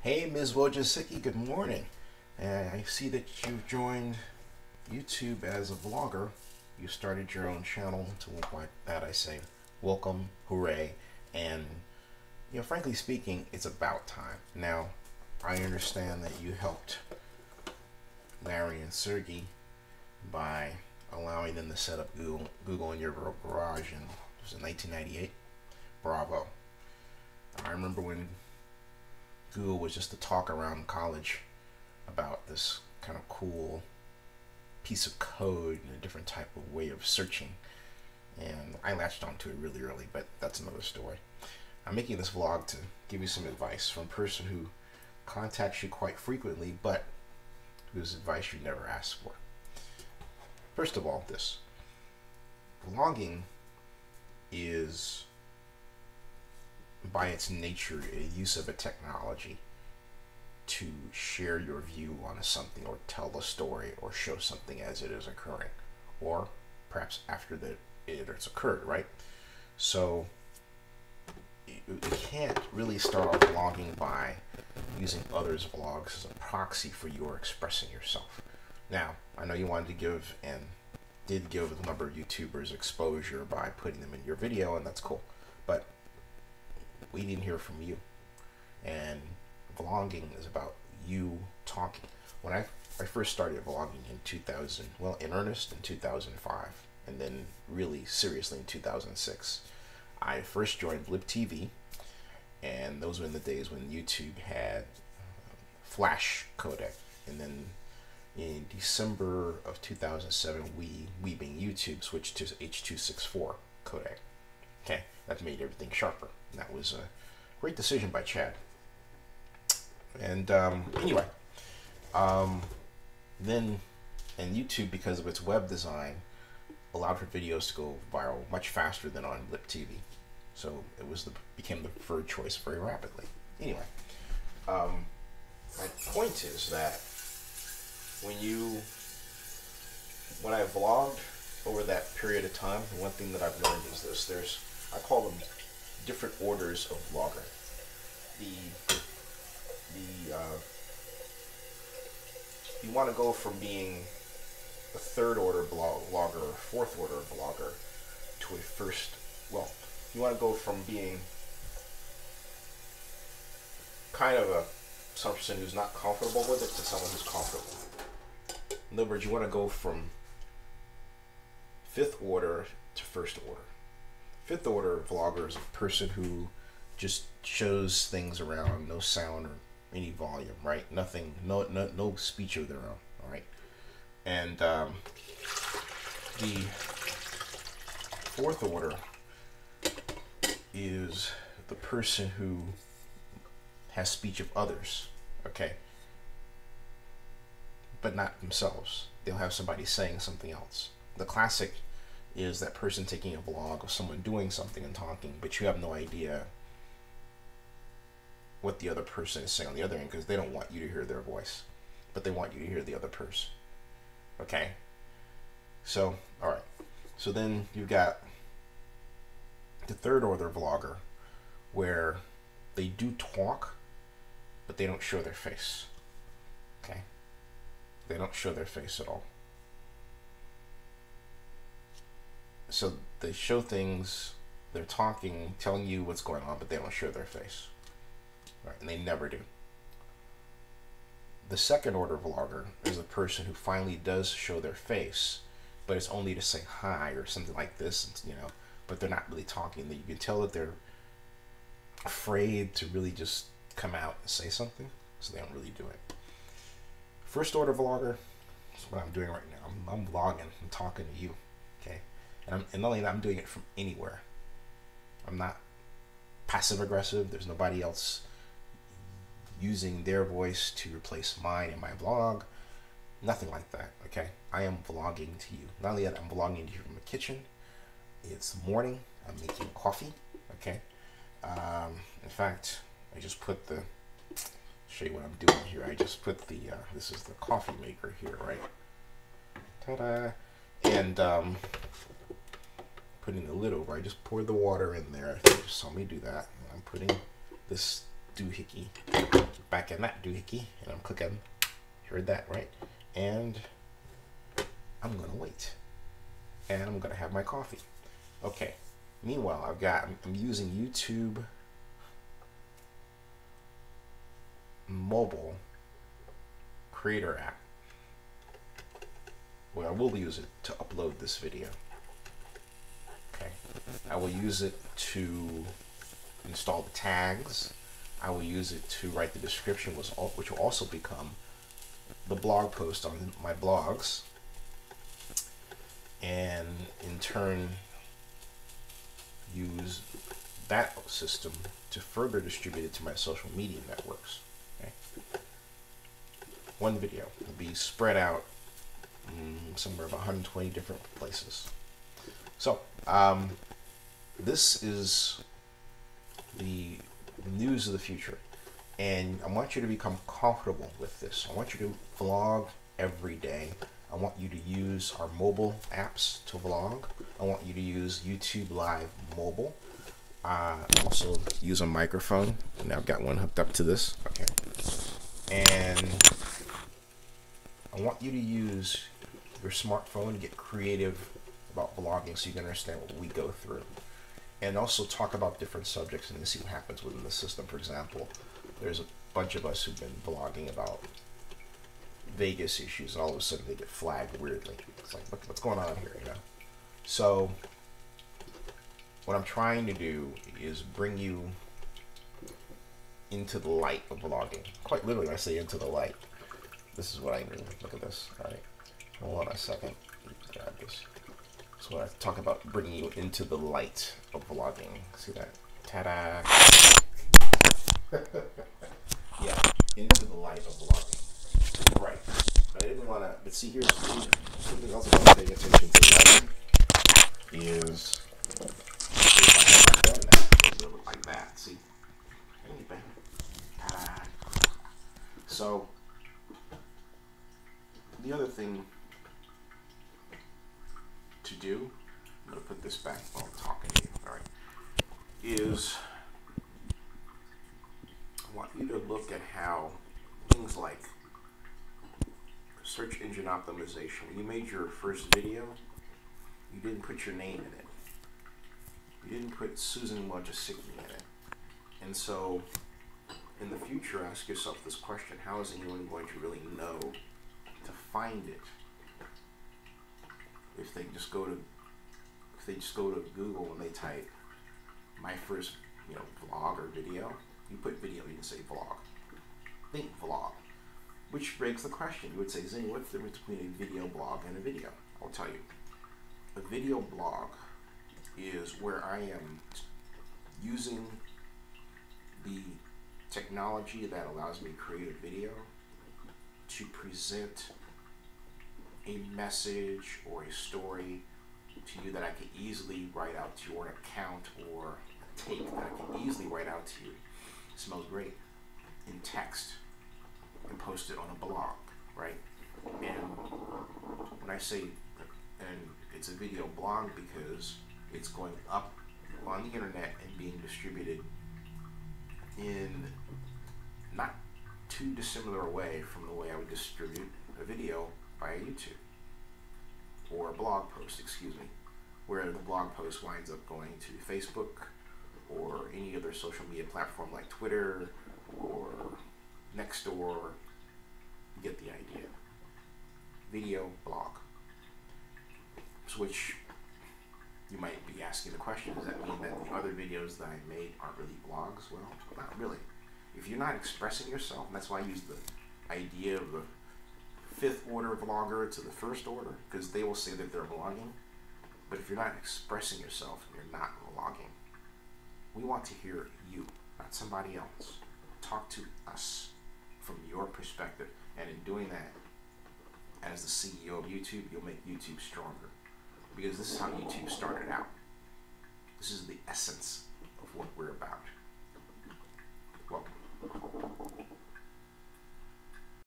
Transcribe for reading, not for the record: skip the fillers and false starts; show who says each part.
Speaker 1: Hey, Ms. Wojcicki, good morning. I see that you've joined YouTube as a vlogger. You started your own channel, to that I say welcome, hooray, and frankly speaking, it's about time. Now, I understand that you helped Larry and Sergey by allowing them to set up Google in your garage in 1998. Bravo. I remember when Google was just a talk around college about this kind of cool piece of code and a different type of way of searching, and I latched onto it really early, but that's another story. I'm making this vlog to give you some advice from a person who contacts you quite frequently, but whose advice you never asked for. First of all, this vlogging is, by its nature, a use of a technology to share your view on something, or tell a story, or show something as it is occurring, or perhaps after it has occurred, right? So you can't really start off vlogging by using others' vlogs as a proxy for your expressing yourself. Now, I know you wanted to give, and did give, a number of YouTubers exposure by putting them in your video, and that's cool, but we didn't hear from you. And vlogging is about you talking. When I first started vlogging in 2000, well, in earnest in 2005, and then really seriously in 2006, I first joined Blip TV, and those were in the days when YouTube had Flash codec. And then in December of 2007, we being YouTube, switched to H.264 codec. Okay, that made everything sharper. And that was a great decision by Chad. And anyway, then, and YouTube, because of its web design, allowed for videos to go viral much faster than on Blip TV. So it became the preferred choice very rapidly. Anyway, my point is that when I vlogged over that period of time, the one thing that I've learned is this: I call them different orders of vlogger. You want to go from being a third order vlogger or fourth order vlogger to a first. Well, you want to go from being kind of some person who's not comfortable with it to someone who's comfortable. In other words, you want to go from fifth order to first order. Fifth order vlogger is a person who just shows things around, no sound or any volume, right? Nothing, no speech of their own, all right? And the fourth order is the person who has speech of others, okay? But not themselves. They'll have somebody saying something else. The classic is that person taking a vlog of someone doing something and talking, but you have no idea what the other person is saying on the other end, because they don't want you to hear their voice, but they want you to hear the other person. Okay? So, alright. So then you've got the third order vlogger, where they do talk, but they don't show their face. Okay? They don't show their face at all. So they show things, they're talking, telling you what's going on, but they don't show their face. Right? And they never do. The second order vlogger is a person who finally does show their face, but it's only to say hi or something like this, but they're not really talking. You can tell that they're afraid to really just come out and say something, so they don't really do it. First order vlogger is what I'm doing right now. I'm vlogging, I'm talking to you, okay? And not only that, I'm doing it from anywhere. I'm not passive aggressive. There's nobody else using their voice to replace mine in my vlog. Nothing like that, okay? I am vlogging to you. Not only that, I'm vlogging to you from the kitchen. It's morning. I'm making coffee, okay? In fact, I just put show you what I'm doing here. I just put this is the coffee maker here, right? Ta-da! And putting the lid over, I just poured the water in there. I think you saw me do that. And I'm putting this doohickey back in that doohickey, and I'm clicking. Heard that, right? And I'm gonna wait, and I'm gonna have my coffee. Okay. Meanwhile, I'm using YouTube mobile creator app. Well, I will use it to upload this video. Okay. I will use it to install the tags. I will use it to write the description, which will also become the blog post on my blogs, and in turn use that system to further distribute it to my social media networks. Okay. One video will be spread out somewhere about 120 different places. So this is the news of the future, and I want you to become comfortable with this. I want you to vlog every day. I want you to use our mobile apps to vlog. I want you to use YouTube Live Mobile. Also use a microphone, and I've got one hooked up to this. Okay. And I want you to use your smartphone to get creative about vlogging so you can understand what we go through. And also talk about different subjects and see what happens within the system. For example, there's a bunch of us who've been vlogging about Vegas issues, and all of a sudden they get flagged weirdly. It's like, what's going on here, you know? So what I'm trying to do is bring you into the light of vlogging. Quite literally, when I say into the light, this is what I mean. Look at this. All right, hold on a second. Grab this. So when I talk about bringing you into the light of vlogging, see that? Ta-da! Yeah, into the light of vlogging. Right. But I didn't want to. But see, here's something else I want to pay attention to. Is like that. See? Ta-da! So the other thing to do, I'm going to put this back while I'm talking to you, alright, is I want you to look at how things like search engine optimization, when you made your first video, you didn't put your name in it. You didn't put Susan Wojcicki in it. And so in the future, ask yourself this question: how is anyone going to really know to find it? If they just go to Google and they type my first, vlog or video, you put video, you can say vlog. Think vlog. Which begs the question. You would say, Zennie, what's the difference between a video blog and a video? I'll tell you. A video blog is where I am using the technology that allows me to create a video to present a message or a story to you that I could easily write out to you, or an account or a take that I can easily write out to you. It smells great in text and post it on a blog, right? And when I say, and it's a video blog because it's going up on the internet and being distributed in not too dissimilar a way from the way I would distribute a video via YouTube, or a blog post, excuse me, where the blog post winds up going to Facebook or any other social media platform like Twitter or Nextdoor. You get the idea. Video blog. So which you might be asking the question, does that mean that the other videos that I made aren't really blogs? Well, not really. If you're not expressing yourself, and that's why I use the idea of the fifth order vlogger to the first order, because they will say that they're vlogging. But if you're not expressing yourself, you're not vlogging. We want to hear you, not somebody else. Talk to us from your perspective. And in doing that, as the CEO of YouTube, you'll make YouTube stronger. Because this is how YouTube started out. This is the essence of what we're about.